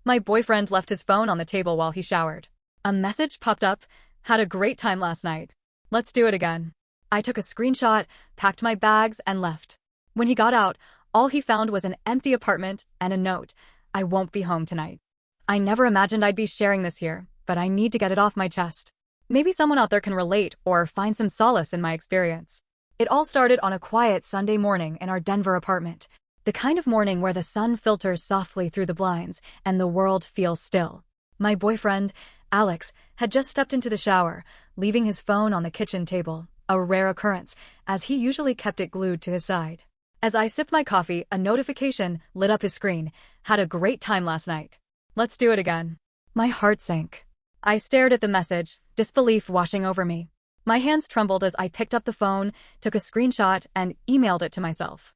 My boyfriend left his phone on the table while he showered. A message popped up. Had a great time last night. Let's do it again. I took a screenshot, packed my bags, and left. When he got out, all he found was an empty apartment and a note. I won't be home tonight. I never imagined I'd be sharing this here, but I need to get it off my chest. Maybe someone out there can relate or find some solace in my experience. It all started on a quiet Sunday morning in our Denver apartment. The kind of morning where the sun filters softly through the blinds and the world feels still. My boyfriend, Alex, had just stepped into the shower, leaving his phone on the kitchen table, a rare occurrence, as he usually kept it glued to his side. As I sipped my coffee, a notification lit up his screen. Had a great time last night. Let's do it again. My heart sank. I stared at the message, disbelief washing over me. My hands trembled as I picked up the phone, took a screenshot, and emailed it to myself.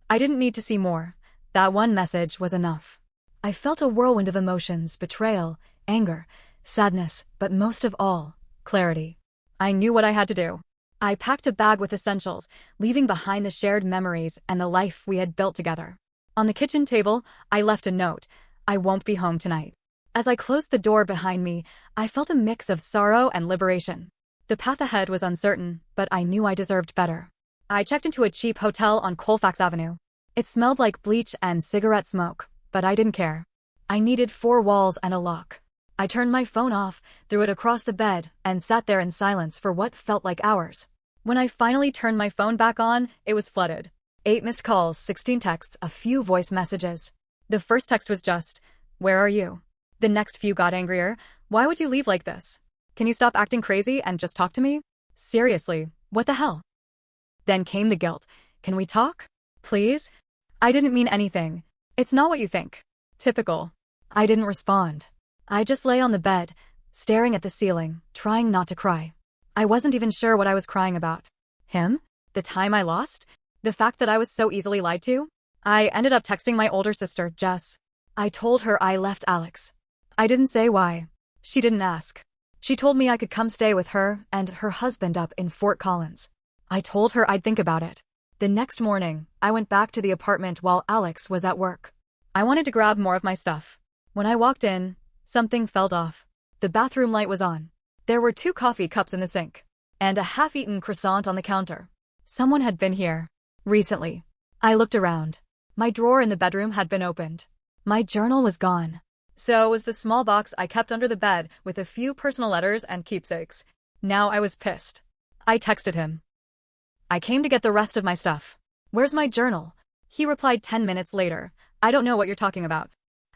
I didn't need to see more. That one message was enough. I felt a whirlwind of emotions, betrayal, anger, sadness, but most of all, clarity. I knew what I had to do. I packed a bag with essentials, leaving behind the shared memories and the life we had built together. On the kitchen table, I left a note. I won't be home tonight. As I closed the door behind me, I felt a mix of sorrow and liberation. The path ahead was uncertain, but I knew I deserved better. I checked into a cheap hotel on Colfax Avenue. It smelled like bleach and cigarette smoke, but I didn't care. I needed 4 walls and a lock. I turned my phone off, threw it across the bed, and sat there in silence for what felt like hours. When I finally turned my phone back on, it was flooded. 8 missed calls, 16 texts, a few voice messages. The first text was just, "Where are you?" The next few got angrier. "Why would you leave like this? Can you stop acting crazy and just talk to me? Seriously, what the hell?" Then came the guilt. "Can we talk? Please?" I didn't mean anything. "It's not what you think." Typical. I didn't respond. I just lay on the bed, staring at the ceiling, trying not to cry. I wasn't even sure what I was crying about. Him? The time I lost? The fact that I was so easily lied to? I ended up texting my older sister, Jess. I told her I left Alex. I didn't say why. She didn't ask. She told me I could come stay with her and her husband up in Fort Collins. I told her I'd think about it. The next morning, I went back to the apartment while Alex was at work. I wanted to grab more of my stuff. When I walked in, something felt off. The bathroom light was on. There were 2 coffee cups in the sink, and a half-eaten croissant on the counter. Someone had been here. Recently. I looked around. My drawer in the bedroom had been opened. My journal was gone. So was the small box I kept under the bed with a few personal letters and keepsakes. Now I was pissed. I texted him. "I came to get the rest of my stuff. Where's my journal?" He replied 10 minutes later. "I don't know what you're talking about."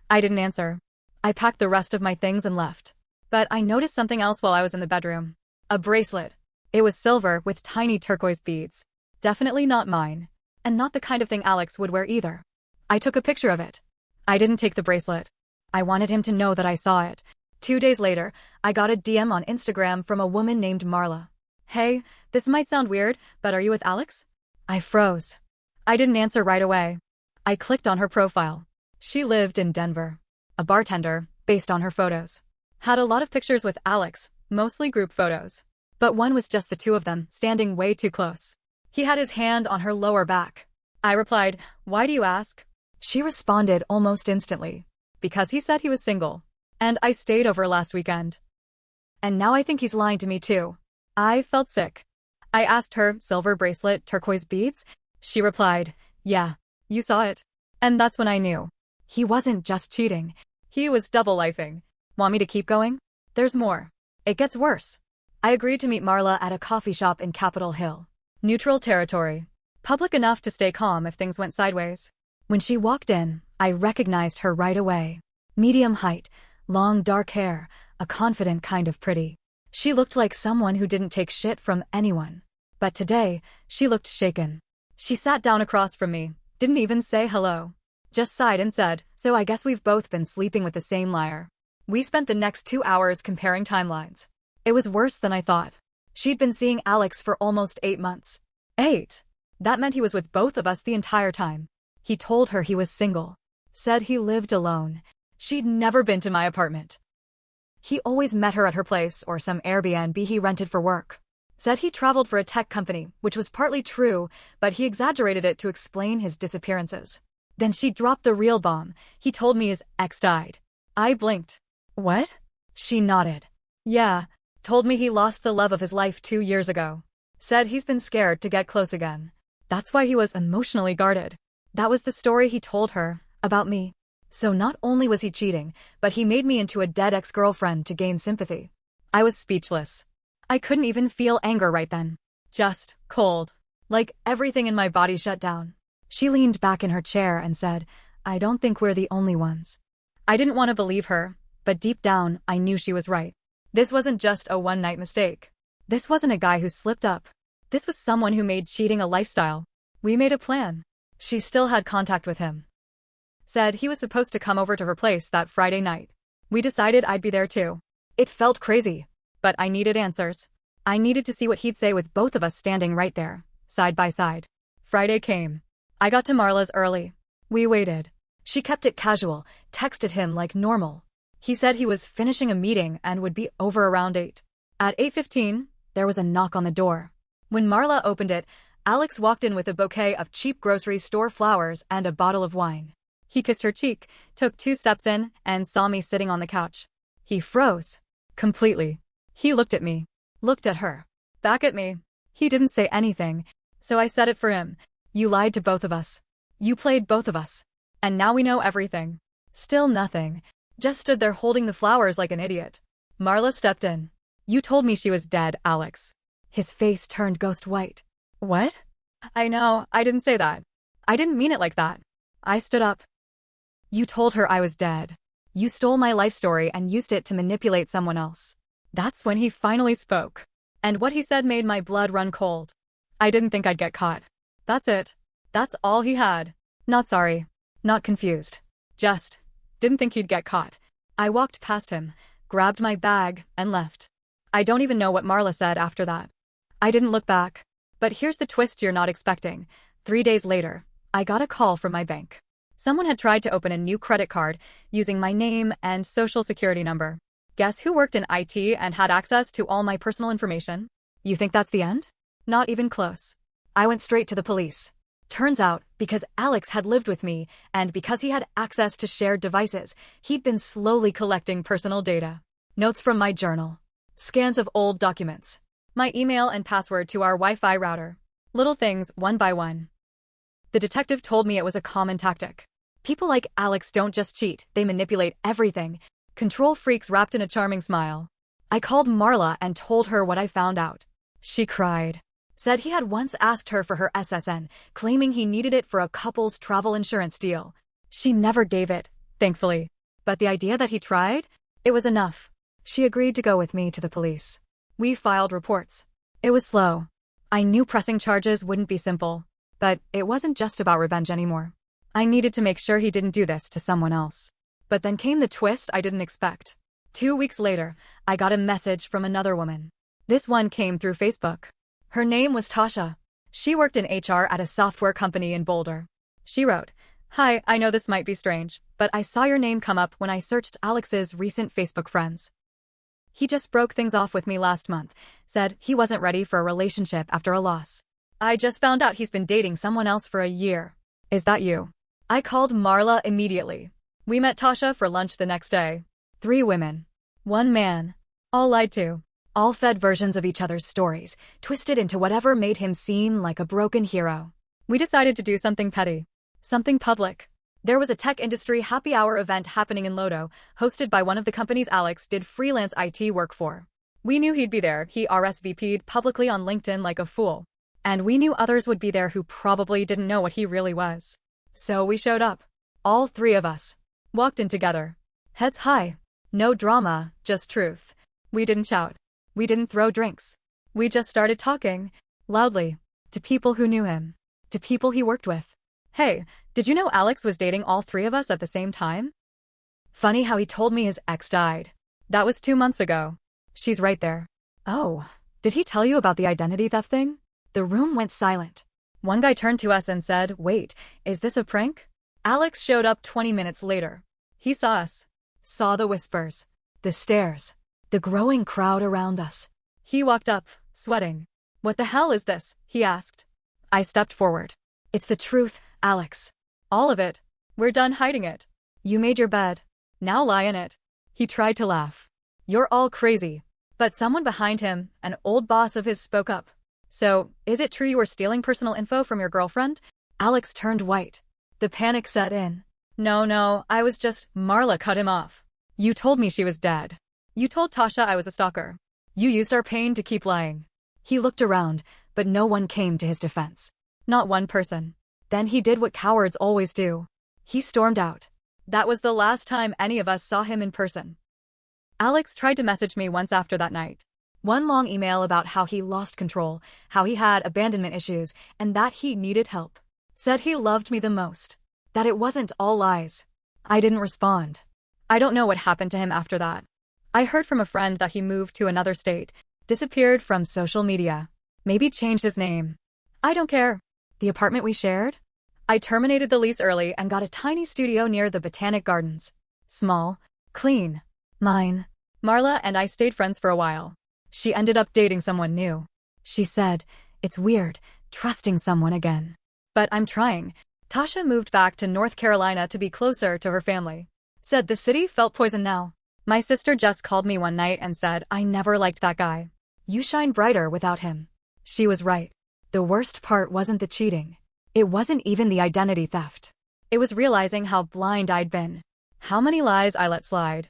I didn't answer. I packed the rest of my things and left. But I noticed something else while I was in the bedroom. A bracelet. It was silver with tiny turquoise beads. Definitely not mine. And not the kind of thing Alex would wear either. I took a picture of it. I didn't take the bracelet. I wanted him to know that I saw it. 2 days later, I got a DM on Instagram from a woman named Marla. "Hey, this might sound weird, but are you with Alex?" I froze. I didn't answer right away. I clicked on her profile. She lived in Denver. A bartender, based on her photos. Had a lot of pictures with Alex, mostly group photos. But one was just the 2 of them, standing way too close. He had his hand on her lower back. I replied, "Why do you ask?" She responded almost instantly. "Because he said he was single. And I stayed over last weekend. And now I think he's lying to me too." I felt sick. I asked her, "Silver bracelet, turquoise beads?" She replied, "Yeah, you saw it." And that's when I knew. He wasn't just cheating. He was double-lifing. Want me to keep going? There's more. It gets worse. I agreed to meet Marla at a coffee shop in Capitol Hill. Neutral territory. Public enough to stay calm if things went sideways. When she walked in, I recognized her right away. Medium height, long dark hair, a confident kind of pretty. She looked like someone who didn't take shit from anyone. But today, she looked shaken. She sat down across from me, didn't even say hello. Just sighed and said, "So I guess we've both been sleeping with the same liar." We spent the next 2 hours comparing timelines. It was worse than I thought. She'd been seeing Alex for almost 8 months. 8? That meant he was with both of us the entire time. He told her he was single. Said he lived alone. She'd never been to my apartment. He always met her at her place or some Airbnb he rented for work. Said he traveled for a tech company, which was partly true, but he exaggerated it to explain his disappearances. Then she dropped the real bomb. He told me his ex died. I blinked. What? She nodded. Yeah. Told me he lost the love of his life 2 years ago. Said he's been scared to get close again. That's why he was emotionally guarded. That was the story he told her, about me. So not only was he cheating, but he made me into a dead ex-girlfriend to gain sympathy. I was speechless. I couldn't even feel anger right then. Just cold. Like everything in my body shut down. She leaned back in her chair and said, I don't think we're the only ones. I didn't want to believe her, but deep down, I knew she was right. This wasn't just a one-night mistake. This wasn't a guy who slipped up. This was someone who made cheating a lifestyle. We made a plan. She still had contact with him. Said he was supposed to come over to her place that Friday night. We decided I'd be there too. It felt crazy, but I needed answers. I needed to see what he'd say with both of us standing right there, side by side. Friday came. I got to Marla's early. We waited. She kept it casual, texted him like normal. He said he was finishing a meeting and would be over around 8. At 8:15, there was a knock on the door. When Marla opened it, Alex walked in with a bouquet of cheap grocery store flowers and a bottle of wine. He kissed her cheek, took 2 steps in, and saw me sitting on the couch. He froze. Completely. He looked at me. Looked at her. Back at me. He didn't say anything, so I said it for him. You lied to both of us. You played both of us. And now we know everything. Still nothing. Just stood there holding the flowers like an idiot. Marla stepped in. You told me she was dead, Alex. His face turned ghost white. What? I know, I didn't say that. I didn't mean it like that. I stood up. You told her I was dead. You stole my life story and used it to manipulate someone else. That's when he finally spoke. And what he said made my blood run cold. I didn't think I'd get caught. That's it. That's all he had. Not sorry. Not confused. Just didn't think he'd get caught. I walked past him, grabbed my bag, and left. I don't even know what Marla said after that. I didn't look back. But here's the twist you're not expecting. 3 days later, I got a call from my bank. Someone had tried to open a new credit card using my name and social security number. Guess who worked in IT and had access to all my personal information? You think that's the end? Not even close. I went straight to the police. Turns out, because Alex had lived with me, and because he had access to shared devices, he'd been slowly collecting personal data. Notes from my journal. Scans of old documents. My email and password to our Wi-Fi router. Little things, one by one. The detective told me it was a common tactic. People like Alex don't just cheat, they manipulate everything. Control freaks wrapped in a charming smile. I called Marla and told her what I found out. She cried. Said he had once asked her for her SSN, claiming he needed it for a couple's travel insurance deal. She never gave it, thankfully. But the idea that he tried? It was enough. She agreed to go with me to the police. We filed reports. It was slow. I knew pressing charges wouldn't be simple. But it wasn't just about revenge anymore. I needed to make sure he didn't do this to someone else. But then came the twist I didn't expect. 2 weeks later, I got a message from another woman. This one came through Facebook. Her name was Tasha. She worked in HR at a software company in Boulder. She wrote, Hi, I know this might be strange, but I saw your name come up when I searched Alex's recent Facebook friends. He just broke things off with me last month, said he wasn't ready for a relationship after a loss. I just found out he's been dating someone else for a year. Is that you? I called Marla immediately. We met Tasha for lunch the next day. 3 women. 1 man. All lied to. All fed versions of each other's stories, twisted into whatever made him seem like a broken hero. We decided to do something petty. Something public. There was a tech industry happy hour event happening in Lodo, hosted by one of the companies Alex did freelance IT work for. We knew he'd be there. He RSVP'd publicly on LinkedIn like a fool. And we knew others would be there who probably didn't know what he really was. So we showed up. All 3 of us. Walked in together. Heads high. No drama, just truth. We didn't shout. We didn't throw drinks. We just started talking. Loudly. To people who knew him. To people he worked with. Hey, did you know Alex was dating all 3 of us at the same time? Funny how he told me his ex died. That was 2 months ago. She's right there. Oh, did he tell you about the identity theft thing? The room went silent. One guy turned to us and said, Wait, is this a prank? Alex showed up 20 minutes later. He saw us. Saw the whispers. The stares. The growing crowd around us. He walked up, sweating. What the hell is this? He asked. I stepped forward. It's the truth, Alex. All of it. We're done hiding it. You made your bed. Now lie in it. He tried to laugh. You're all crazy. But someone behind him, an old boss of his, spoke up. So, is it true you were stealing personal info from your girlfriend? Alex turned white. The panic set in. No, I was just… Marla cut him off. You told me she was dead. You told Tasha I was a stalker. You used our pain to keep lying. He looked around, but no one came to his defense. Not one person. Then he did what cowards always do. He stormed out. That was the last time any of us saw him in person. Alex tried to message me once after that night. One long email about how he lost control, how he had abandonment issues, and that he needed help. Said he loved me the most. That it wasn't all lies. I didn't respond. I don't know what happened to him after that. I heard from a friend that he moved to another state, disappeared from social media, maybe changed his name. I don't care. The apartment we shared? I terminated the lease early and got a tiny studio near the Botanic Gardens. Small, clean, mine. Marla and I stayed friends for a while. She ended up dating someone new. She said, it's weird, trusting someone again. But I'm trying. Tasha moved back to North Carolina to be closer to her family. Said the city felt poison now. My sister just called me one night and said, I never liked that guy. You shine brighter without him. She was right. The worst part wasn't the cheating. It wasn't even the identity theft. It was realizing how blind I'd been. How many lies I let slide.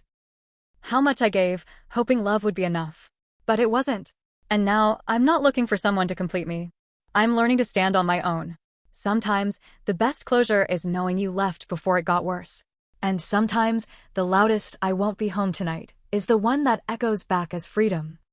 How much I gave, hoping love would be enough. But it wasn't. And now, I'm not looking for someone to complete me. I'm learning to stand on my own. Sometimes, the best closure is knowing you left before it got worse. And sometimes, the loudest "I won't be home tonight" is the one that echoes back as freedom.